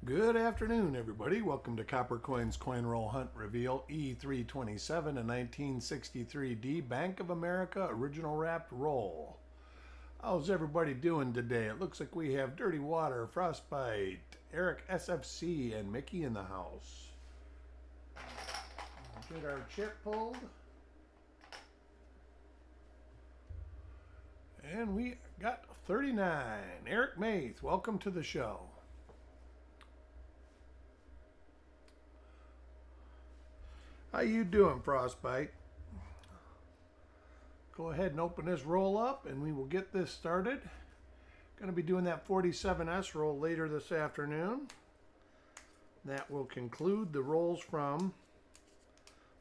Good afternoon, everybody. Welcome to Copper Coins Coin Roll Hunt Reveal E327, a 1963D Bank of America original wrapped roll. How's everybody doing today? It looks like we have Dirty Water, Frostbite, Eric SFC, and Mickey in the house. Get our chip pulled. And we got 39. Eric Maith, welcome to the show. How you doing, Frostbite? Go ahead and open this roll up and we will get this started. Going to be doing that 47S roll later this afternoon. That will conclude the rolls from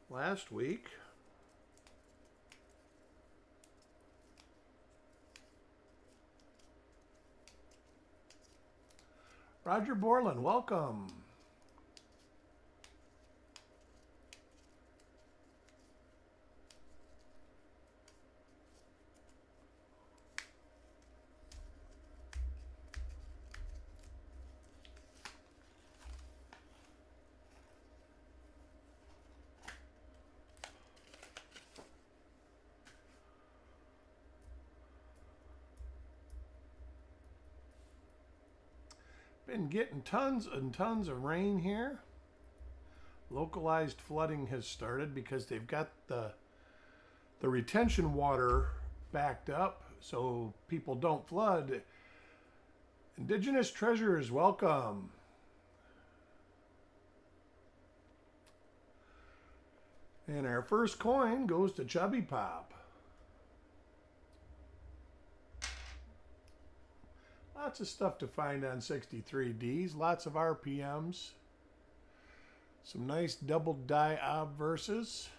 last week. Roger Borland, welcome. Been getting tons and tons of rain here. Localized flooding has started because they've got the retention water backed up so people don't flood. Indigenous treasures, welcome. And our first coin goes to Chubby Pop. Lots of stuff to find on 63Ds, lots of RPMs, some nice double die obverses,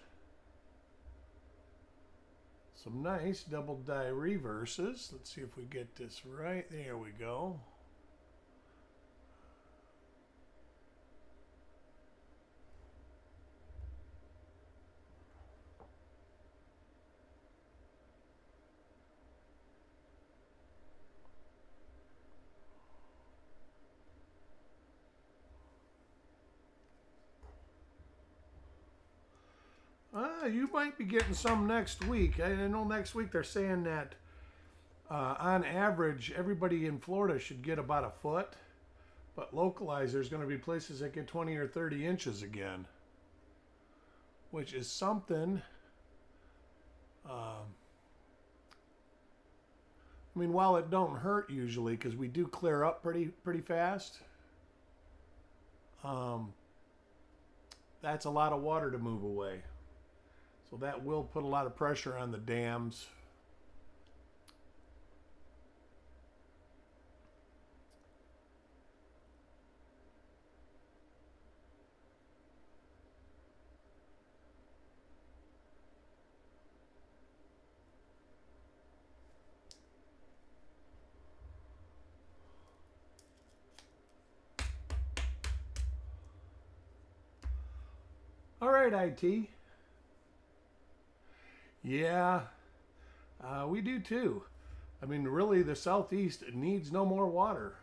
some nice double die reverses. Let's see if we get this right. There we go. You might be getting some next week. I know next week they're saying that on average, everybody in Florida should get about a foot. But localized, there's going to be places that get 20 or 30 inches again. Which is something. I mean, while it don't hurt usually, because we do clear up pretty fast. That's a lot of water to move away. So that will put a lot of pressure on the dams. All right, IT. Yeah, we do too. I mean, really, the Southeast needs no more water.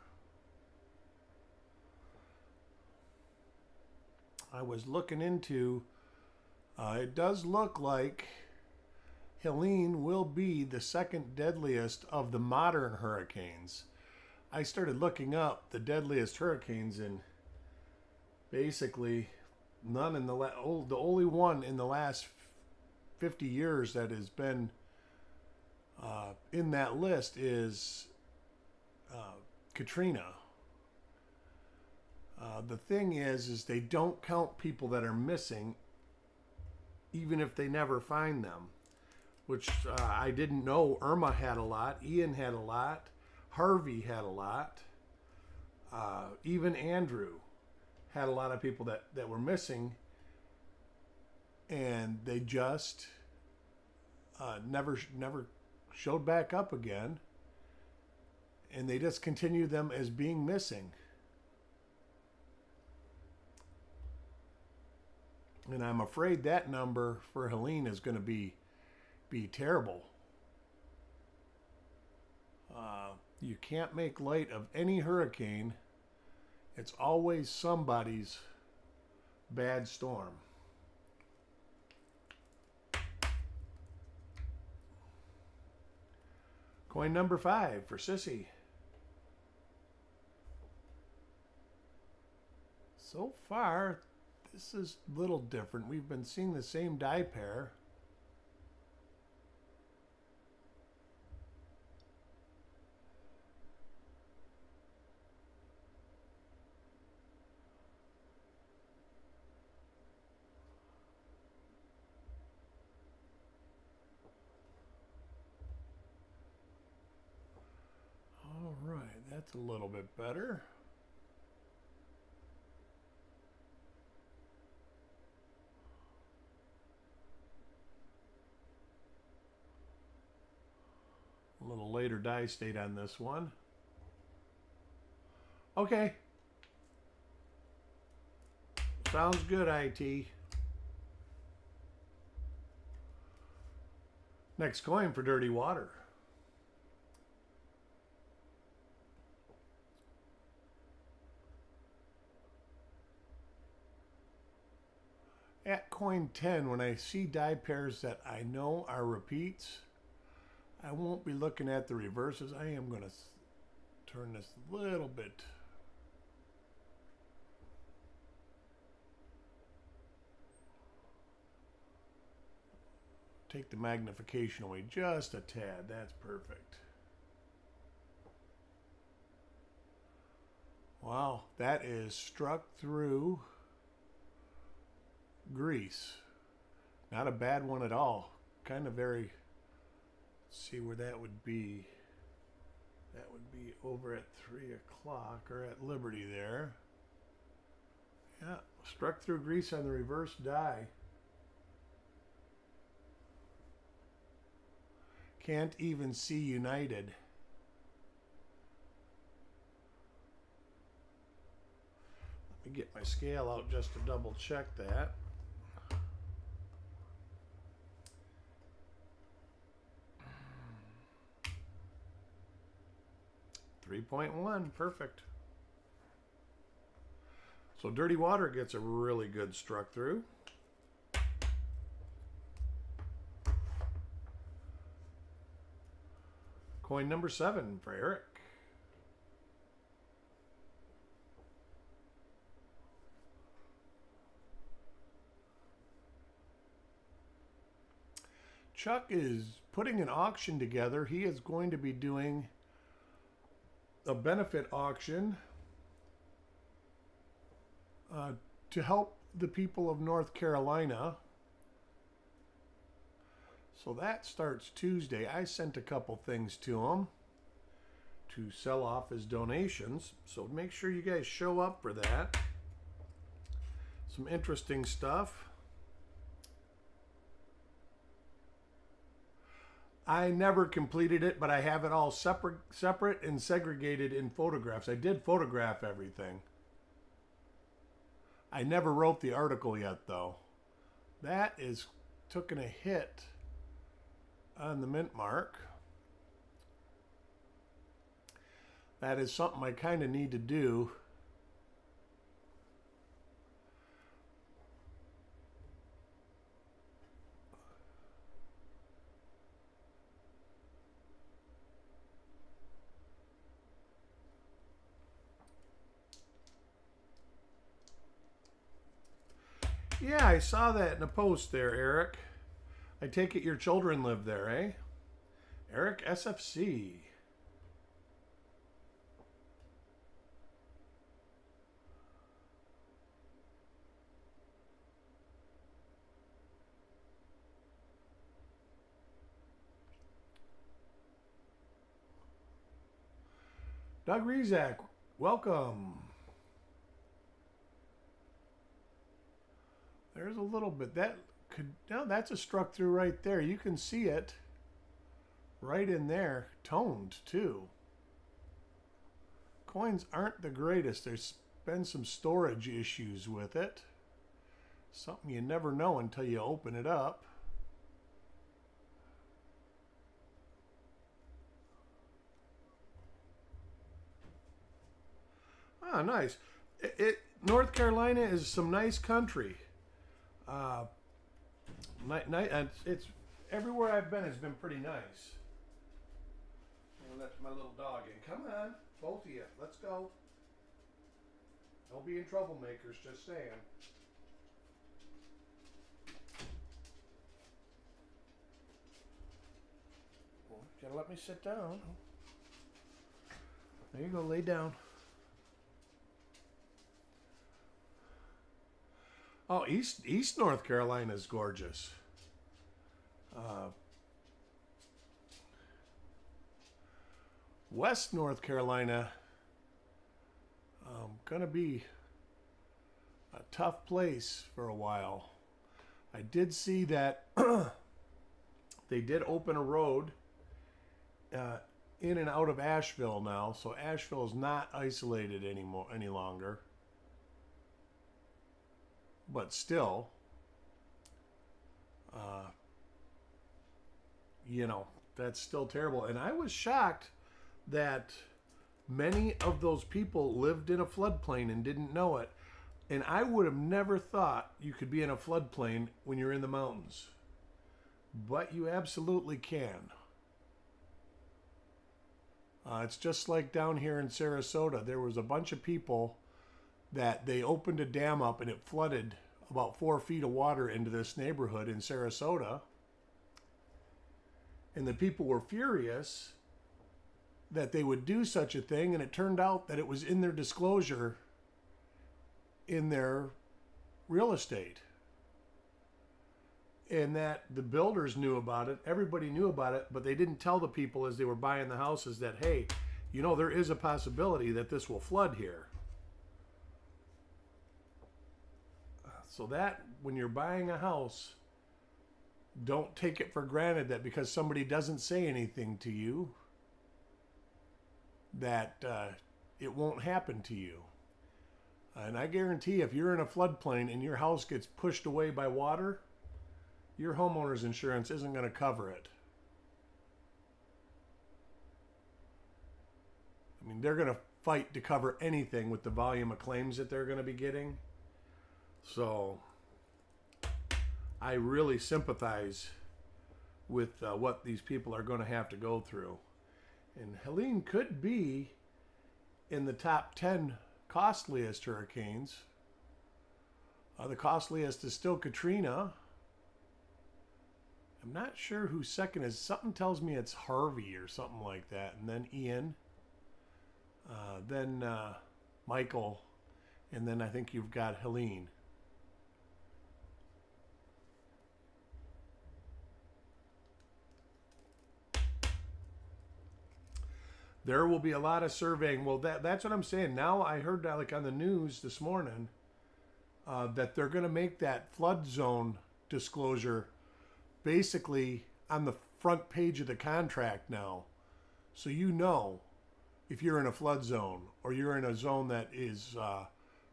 I was looking into, it does look like Helene will be the second deadliest of the modern hurricanes. I started looking up the deadliest hurricanes, and basically none in the only one in the last 50 years that has been in that list is Katrina. The thing is they don't count people that are missing, even if they never find them, which I didn't know. Irma had a lot, Ian had a lot, Harvey had a lot, even Andrew had a lot of people that were missing, and they just never showed back up again, and they just continue them as being missing. And I'm afraid that number for Helene is going to be terrible. You can't make light of any hurricane It's always somebody's bad storm. Coin number 5 for Sissy. So far, this is a little different. We've been seeing the same die pair. All right, that's a little bit better. A little later die state on this one. Okay. Sounds good, IT. Next coin for Dirty Water. At coin 10, when I see die pairs that I know are repeats, I won't be looking at the reverses. I am going to turn this a little bit. Take the magnification away just a tad. That's perfect. Wow, that is struck through grease. Not a bad one at all. Kind of very... Let's see where that would be. That would be over at 3 o'clock or at Liberty there. Yeah, struck through grease on the reverse die. Can't even see United. Let me get my scale out just to double check that. 3.1, perfect. So Dirty Water gets a really good struck through. Coin number 7 for Eric. Chuck is putting an auction together. He is going to be doing a benefit auction to help the people of North Carolina. So that starts Tuesday. I sent a couple things to him to sell off his donations. So make sure you guys show up for that. Some interesting stuff. I never completed it, but I have it all separate and segregated in photographs. I did photograph everything. I never wrote the article yet, though. That is taking a hit on the mint mark. That is something I kind of need to do. Yeah, I saw that in a post there, Eric. I take it your children live there, eh? Eric, SFC. Doug Rezak, welcome. There's a little bit. Now that's a struck through right there. You can see it right in there. Toned, too. Coins aren't the greatest. There's been some storage issues with it. Something you never know until you open it up. Ah, nice. North Carolina is some nice country. Uh, it's everywhere I've been has been pretty nice. Let my little dog in. Come on, both of you. Let's go. Don't be in troublemakers, just saying. Well, you gotta let me sit down. There you go, lay down. Oh, East North Carolina is gorgeous. West North Carolina, gonna be a tough place for a while. I did see that they did open a road in and out of Asheville now, so Asheville is not isolated any longer. But still, that's still terrible. And I was shocked that many of those people lived in a floodplain and didn't know it. And I would have never thought you could be in a floodplain when you're in the mountains. But you absolutely can. It's just like down here in Sarasota. There was a bunch of people that they opened a dam up and it flooded about 4 feet of water into this neighborhood in Sarasota. And the people were furious that they would do such a thing, and it turned out that it was in their disclosure in their real estate. And that the builders knew about it, everybody knew about it, but they didn't tell the people as they were buying the houses that, hey, there is a possibility that this will flood here. So that when you're buying a house, don't take it for granted that because somebody doesn't say anything to you, that it won't happen to you. And I guarantee if you're in a floodplain and your house gets pushed away by water, your homeowner's insurance isn't going to cover it. I mean, they're going to fight to cover anything with the volume of claims that they're going to be getting. So I really sympathize with what these people are going to have to go through. And Helene could be in the top 10 costliest hurricanes. The costliest is still Katrina. I'm not sure who second is. Something tells me it's Harvey or something like that. And then Ian. Then Michael. And then I think you've got Helene. There will be a lot of surveying. Well, that's what I'm saying. Now I heard that like on the news this morning that they're going to make that flood zone disclosure basically on the front page of the contract now. So if you're in a flood zone or you're in a zone that is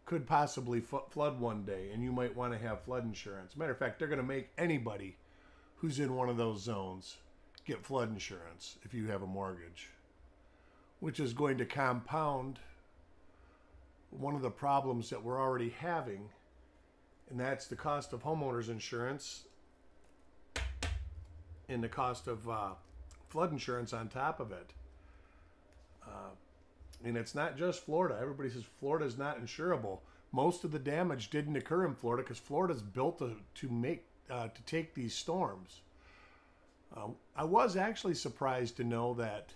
could possibly flood one day and you might want to have flood insurance. Matter of fact, they're going to make anybody who's in one of those zones get flood insurance if you have a mortgage, which is going to compound one of the problems that we're already having, and that's the cost of homeowners insurance and the cost of flood insurance on top of it. And it's not just Florida. Everybody says Florida is not insurable. Most of the damage didn't occur in Florida because Florida's built to take these storms. I was actually surprised to know that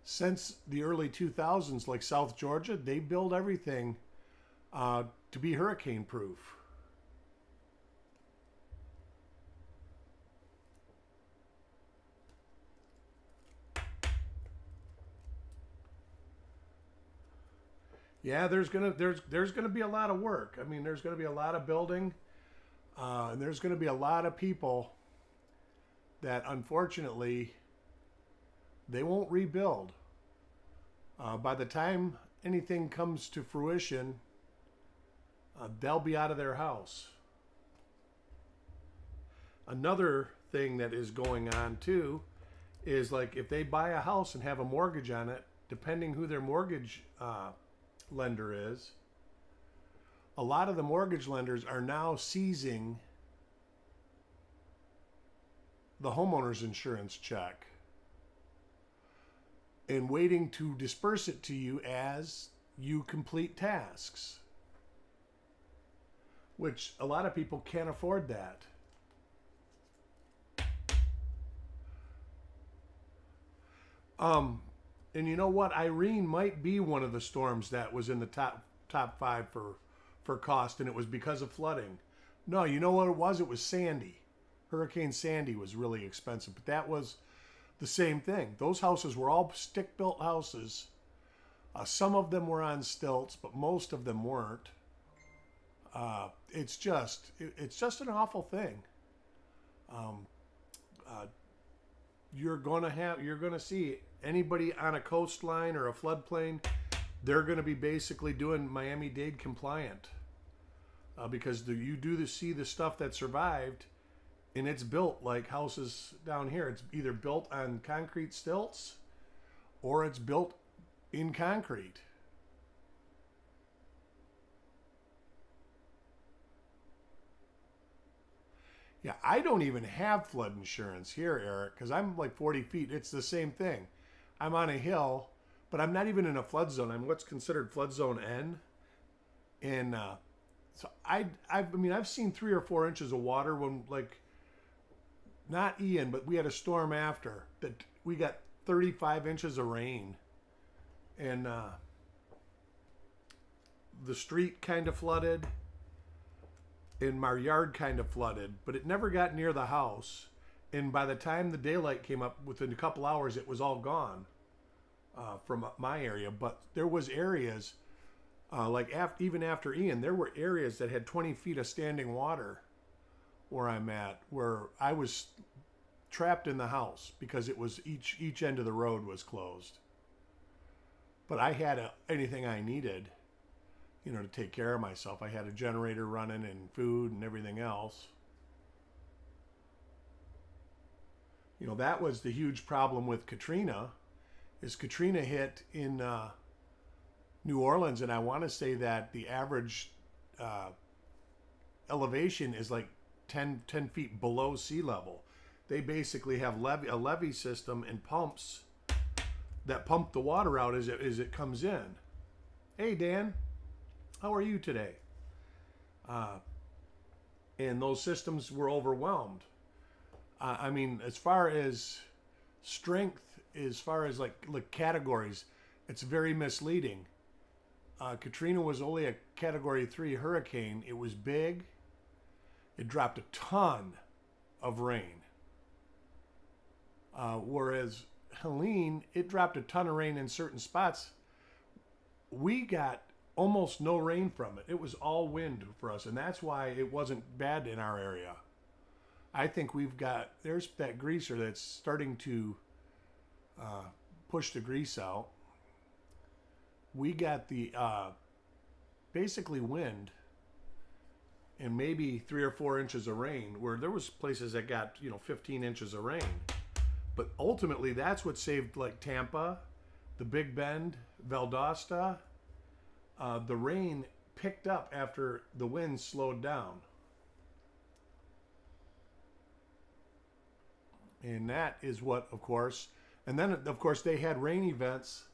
since the early 2000s, like South Georgia, they build everything to be hurricane proof. Yeah, there's gonna be a lot of work. I mean, there's gonna be a lot of building, and there's gonna be a lot of people that unfortunately they won't rebuild. By the time anything comes to fruition, they'll be out of their house. Another thing that is going on too is like if they buy a house and have a mortgage on it, depending who their mortgage lender is, a lot of the mortgage lenders are now seizing the homeowner's insurance check and waiting to disperse it to you as you complete tasks, which a lot of people can't afford that. And you know what? Irene might be one of the storms that was in the top five for cost, and it was because of flooding. No, you know what it was? It was Sandy. Hurricane Sandy was really expensive, but that was the same thing. Those houses were all stick-built houses. Some of them were on stilts, but most of them weren't. It's just an awful thing. You're gonna see anybody on a coastline or a floodplain, they're gonna be basically doing Miami-Dade compliant, because you do see the stuff that survived, and it's built like houses down here. It's either built on concrete stilts or it's built in concrete. Yeah, I don't even have flood insurance here, Eric, because I'm like 40 feet. It's the same thing. I'm on a hill, but I'm not even in a flood zone. I'm what's considered flood zone N. And so I've seen 3 or 4 inches of water when, like, not Ian, but we had a storm after that. We got 35 inches of rain, and the street kind of flooded, and my yard kind of flooded, but it never got near the house. And by the time the daylight came up, within a couple hours, it was all gone from my area. But there was areas, even after Ian, there were areas that had 20 feet of standing water where I'm at, where I was trapped in the house because it was each end of the road was closed. But I had anything I needed, to take care of myself. I had a generator running and food and everything else. That was the huge problem with Katrina, is Katrina hit in New Orleans, and I want to say that the average elevation is like 10 feet below sea level. They basically have a levee system and pumps that pump the water out as it comes in. Hey, Dan, how are you today? And those systems were overwhelmed. As far as strength, as far as like categories, it's very misleading. Katrina was only a Category 3 hurricane. It was big. It dropped a ton of rain. Whereas Helene, it dropped a ton of rain in certain spots. We got almost no rain from it. It was all wind for us, and that's why it wasn't bad in our area. I think there's that greaser that's starting to push the grease out. We got the basically wind and maybe 3 or 4 inches of rain, where there was places that got 15 inches of rain. But ultimately, that's what saved like Tampa, the Big Bend, Valdosta. The rain picked up after the wind slowed down. And that is what, of course, and then of course they had rain events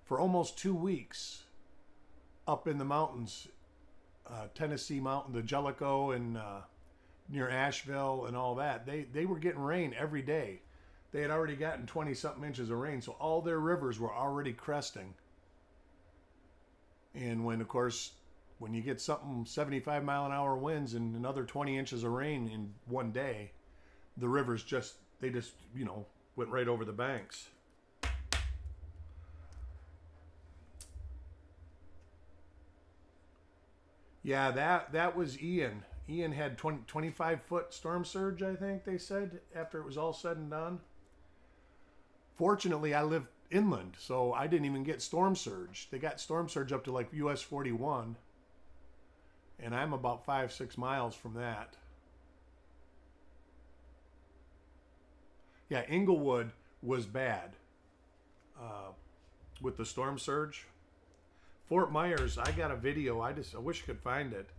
for almost 2 weeks up in the mountains, Tennessee mountain, the Jellicoe, and near Asheville and all that. They were getting rain every day. They had already gotten 20-something inches of rain, so all their rivers were already cresting. And when you get something 75-mile-an-hour winds and another 20 inches of rain in one day, the rivers just went right over the banks. Yeah, that was Ian. Ian had 25-foot storm surge, I think they said, after it was all said and done. Fortunately, I live inland, so I didn't even get storm surge. They got storm surge up to like US 41, and I'm about 5-6 miles from that. Yeah, Inglewood was bad with the storm surge. Fort Myers, I got a video. I wish I could find it,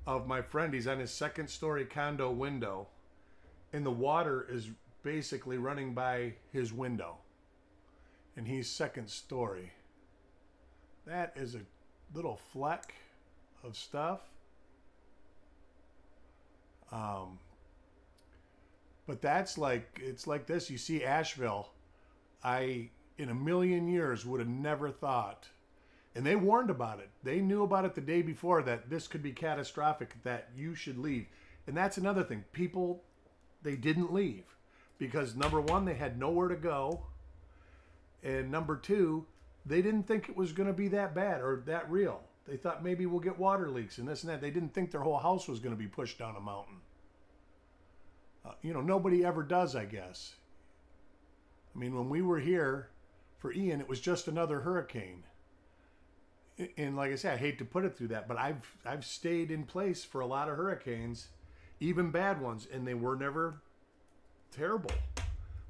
of my friend. He's on his second story condo window, and the water is basically running by his window, and he's second story. That is a little fleck of stuff. But that's like, it's like this. You see Asheville, I, in a million years, would have never thought. And they warned about it. They knew about it the day before, that this could be catastrophic, that you should leave. And that's another thing. People, they didn't leave because, number one, they had nowhere to go. And number two, they didn't think it was going to be that bad or that real. They thought maybe we'll get water leaks and this and that. They didn't think their whole house was going to be pushed down a mountain. Nobody ever does, I guess. I mean, when we were here for Ian, it was just another hurricane. And like I said, I hate to put it through that, but I've stayed in place for a lot of hurricanes, even bad ones, and they were never terrible.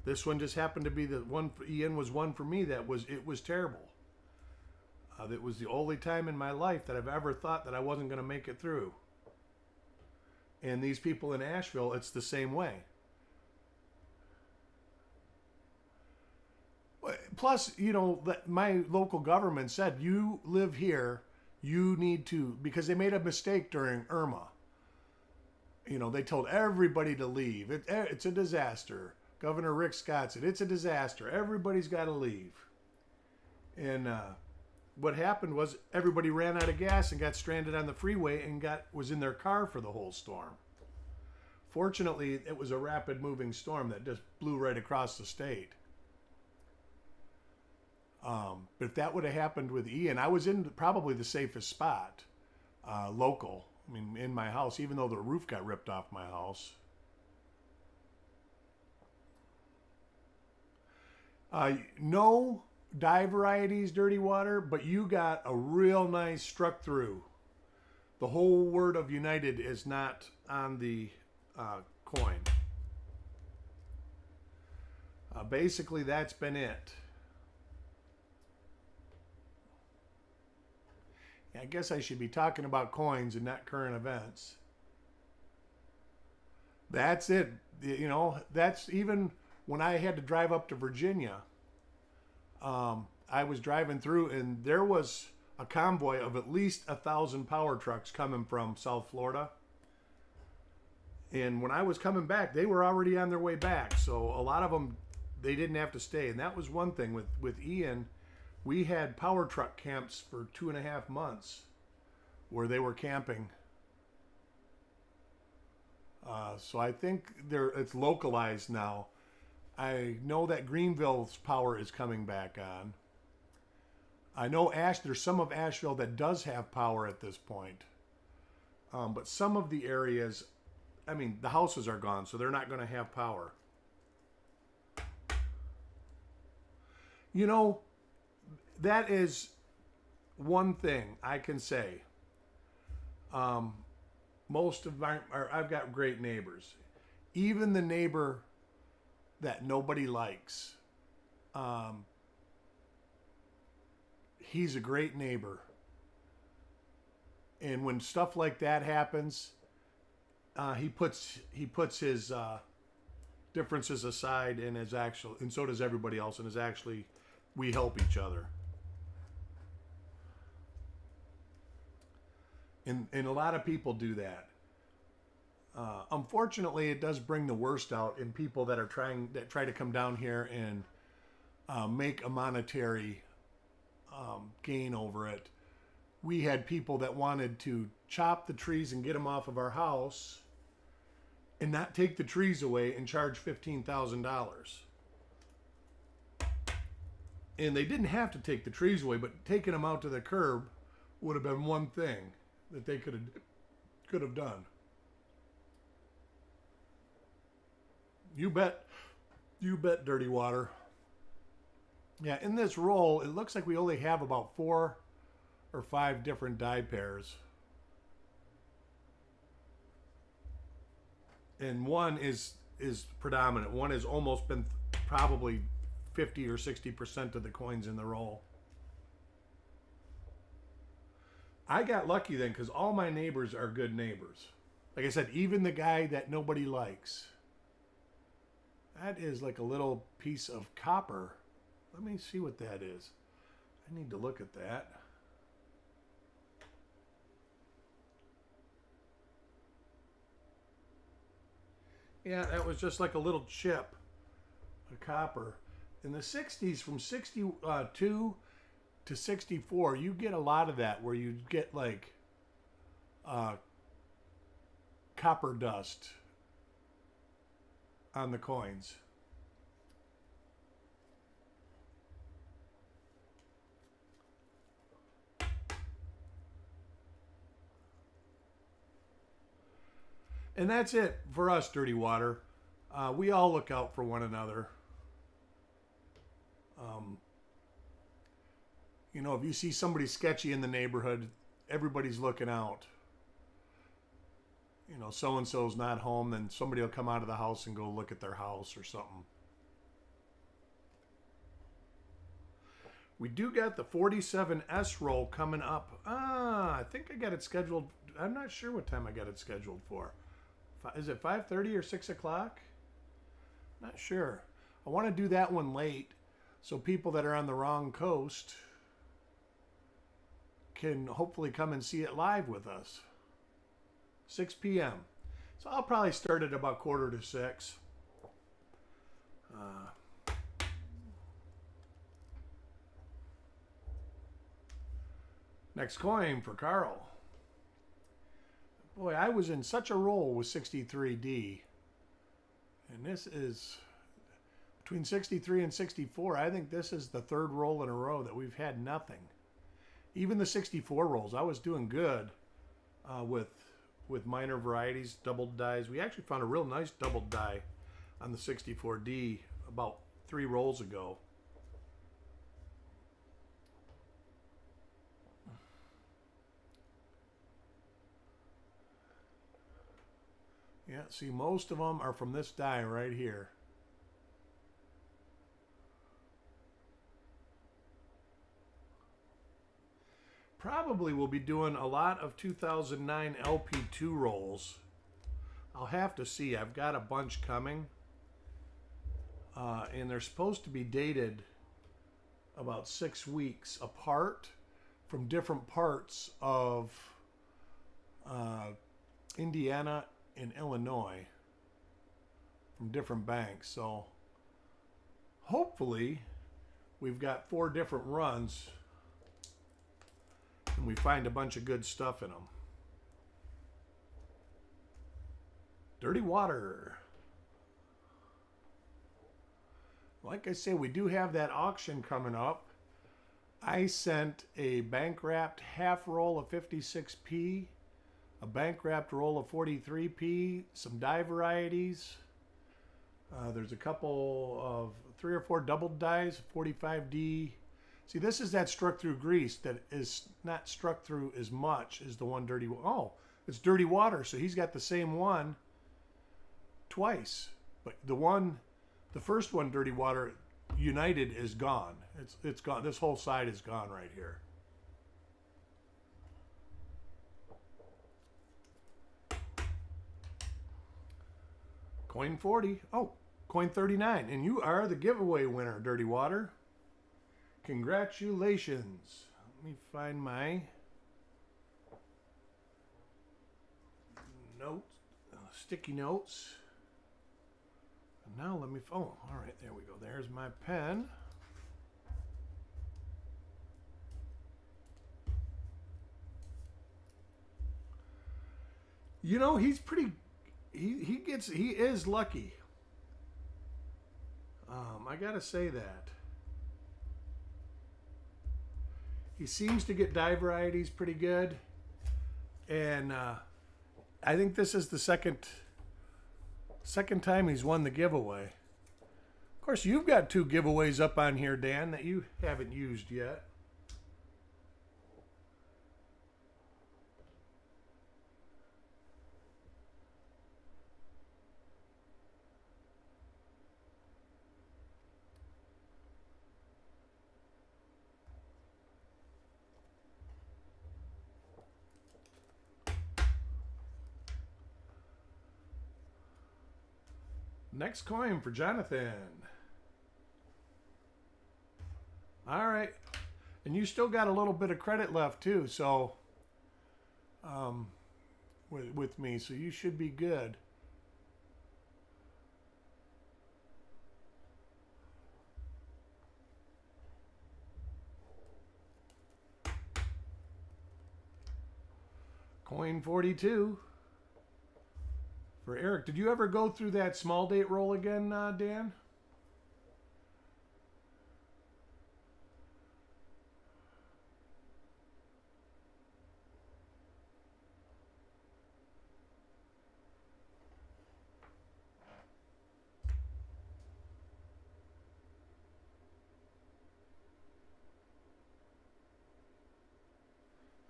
This one just happened to be the one. Ian was one for me it was terrible. That was the only time in my life that I've ever thought that I wasn't going to make it through. And these people in Asheville, it's the same way. Plus, my local government said, you live here, you need to, because they made a mistake during Irma. They told everybody to leave. It's a disaster. Governor Rick Scott said, it's a disaster. Everybody's got to leave. And what happened was everybody ran out of gas and got stranded on the freeway and was in their car for the whole storm. Fortunately, it was a rapid moving storm that just blew right across the state. But if that would have happened with Ian, I was in probably the safest spot, local. I mean, in my house, even though the roof got ripped off my house. No dye varieties, dirty water, but you got a real nice struck through. The whole word of United is not on the coin. Basically, that's been it. I guess I should be talking about coins and not current events. That's it. That's even when I had to drive up to Virginia. I was driving through and there was a convoy of at least 1,000 power trucks coming from South Florida. And when I was coming back, they were already on their way back. So a lot of them, they didn't have to stay. And that was one thing with Ian. We had power truck camps for 2.5 months where they were camping. So I think it's localized now. I know that Greenville's power is coming back on. I know there's some of Asheville that does have power at this point. But some of the areas, the houses are gone, so they're not going to have power. That is one thing I can say. Most of I've got great neighbors. Even the neighbor that nobody likes, he's a great neighbor. And when stuff like that happens, he puts his differences aside and so does everybody else, and we help each other. And a lot of people do that. Unfortunately, it does bring the worst out in people that try to come down here and make a monetary gain over it. We had people that wanted to chop the trees and get them off of our house and not take the trees away and charge $15,000. And they didn't have to take the trees away, but taking them out to the curb would have been one thing that they could have done. You bet, dirty water. Yeah, in this roll, it looks like we only have about 4 or 5 different dye pairs. And one is predominant. One has almost been probably 50 or 60% of the coins in the roll. I got lucky then because all my neighbors are good neighbors. Like I said, even the guy that nobody likes. That is like a little piece of copper. Let me see what that is. I need to look at that. Yeah, that was just like a little chip of copper. In the 60s, from 62 to 64, you get a lot of that where you get like copper dust on the coins. And that's it for us, Dirty Water. We all look out for one another. You know, if you see somebody sketchy in the neighborhood, everybody's looking out. You know, so-and-so's not home, then somebody will come out of the house and go look at their house or something. We do got the 47S roll coming up. I think I got it scheduled. I'm not sure what time I got it scheduled for. Is it 5:30 or 6 o'clock? Not sure. I want to do that one late so people that are on the wrong coast can hopefully come and see it live with us. 6 p.m. So I'll probably start at about 5:45. Next coin for Carl. Boy, I was in such a roll with 63D. And this is between 63 and 64. I think this is the third roll in a row that we've had nothing. Even the 64 rolls, I was doing good with minor varieties, doubled dies. We actually found a real nice doubled die on the 64D about 3 rolls ago. Yeah, see, most of them are from this die right here. Probably will be doing a lot of 2009 LP2 rolls. I'll have to see. I've got a bunch coming. And they're supposed to be dated about 6 weeks apart from different parts of Indiana and Illinois, from different banks. So hopefully we've got 4 different runs and we find a bunch of good stuff in them. Dirty Water. Like I say, we do have that auction coming up. I sent a bank wrapped half roll of 56p, a bank wrapped roll of 43p, some die varieties. There's a couple of 3 or 4 doubled dies, 45D. See, this is that struck through grease that is not struck through as much as the one Dirty. Oh, it's Dirty Water, so he's got the same one twice. But the first one, Dirty Water United, is gone. It's gone. This whole side is gone right here. Coin 40. Oh, coin 39. And you are the giveaway winner, Dirty Water. Congratulations. Let me find my notes, sticky notes. And now let me, oh, all right, there we go. There's my pen. You know, he's pretty, he is lucky. I gotta say that. He seems to get die varieties pretty good. And I think this is the second time he's won the giveaway. Of course, you've got 2 giveaways up on here, Dan, that you haven't used yet. Next coin for Jonathan. All right. And you still got a little bit of credit left too, so with me, so you should be good. Coin 42 for Eric. Did you ever go through that small date roll again, Dan?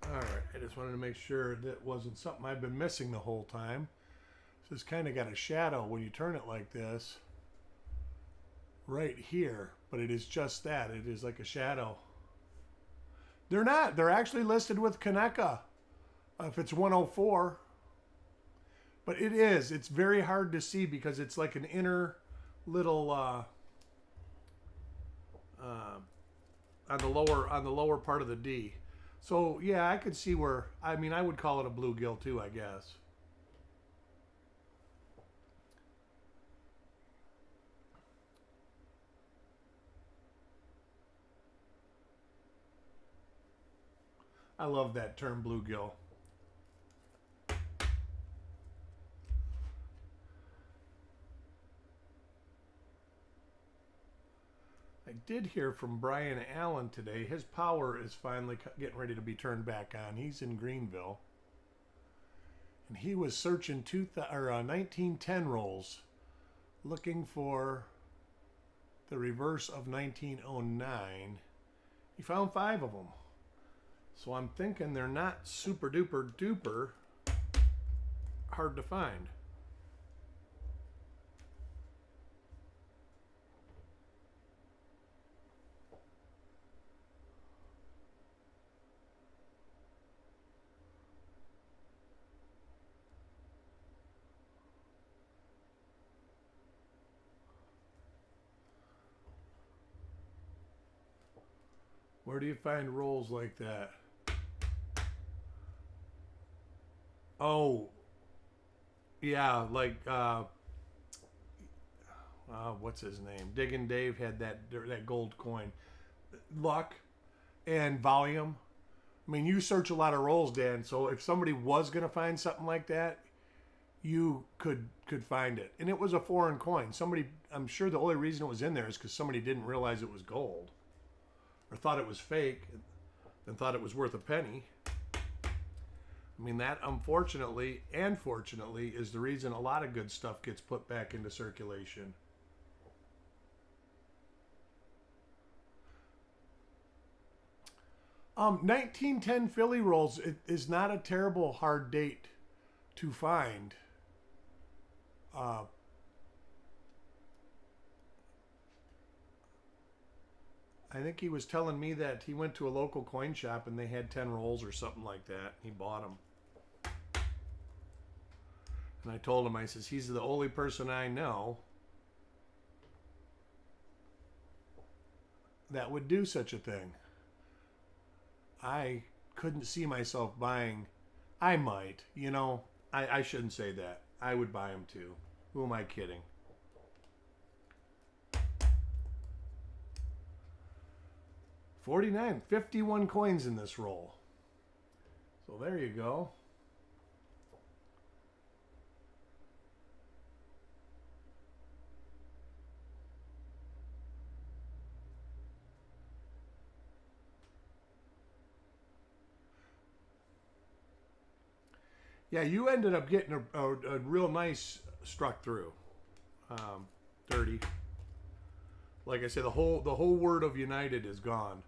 All right, I just wanted to make sure that wasn't something I've been missing the whole time. So it's kind of got a shadow when you turn it like this right here, but it is just that. It is like a shadow. They're not. They're actually listed with Kaneka if it's 104. But it is. It's very hard to see because it's like an inner little on the lower part of the D. So yeah, I could see where. I mean, I would call it a bluegill too, I guess. I love that term, bluegill. I did hear from Brian Allen today. His power is finally getting ready to be turned back on. He's in Greenville. And he was searching 1910 rolls, looking for the reverse of 1909. He found 5 of them. So I'm thinking they're not super duper duper hard to find. Where do you find rolls like that? Oh, yeah, like what's his name? Diggin' Dave had that gold coin. Luck and volume. I mean, you search a lot of rolls, Dan. So if somebody was gonna find something like that, you could find it. And it was a foreign coin. Somebody, I'm sure the only reason it was in there is because somebody didn't realize it was gold, or thought it was fake, and thought it was worth a penny. I mean, that unfortunately and fortunately is the reason a lot of good stuff gets put back into circulation. . 1910 Philly rolls is not a terrible hard date to find. I think he was telling me that he went to a local coin shop and they had 10 rolls or something like that. He bought them. And I told him, I says, he's the only person I know that would do such a thing. I couldn't see myself buying. I might, I shouldn't say that. I would buy them too. Who am I kidding? $49, 51 coins in this roll. So there you go. Yeah, you ended up getting a real nice struck through. 30. Like I said, the whole word of United is gone.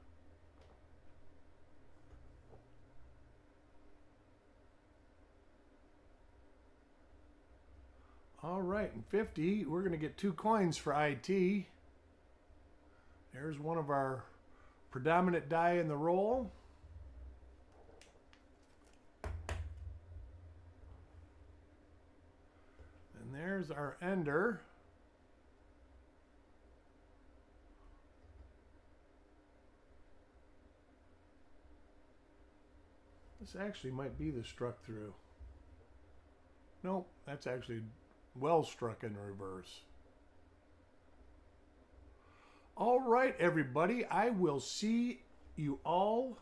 All right, and 50, we're going to get 2 coins for IT. There's one of our predominant die in the roll. And there's our ender. This actually might be the struck through. Nope, that's actually well struck in reverse. All right, everybody. I will see you all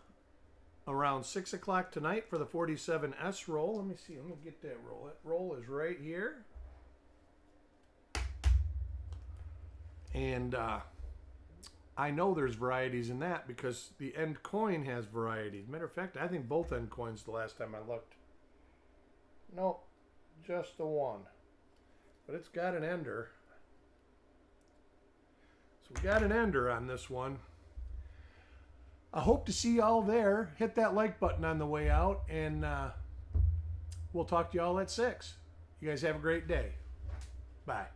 around 6 o'clock tonight for the 47S roll. Let me see. Let me get that roll. That roll is right here. And I know there's varieties in that because the end coin has varieties. Matter of fact, I think both end coins the last time I looked. Nope, just the one. But it's got an ender. So we got an ender on this one. I hope to see y'all there. Hit that like button on the way out, and we'll talk to y'all at 6. You guys have a great day. Bye.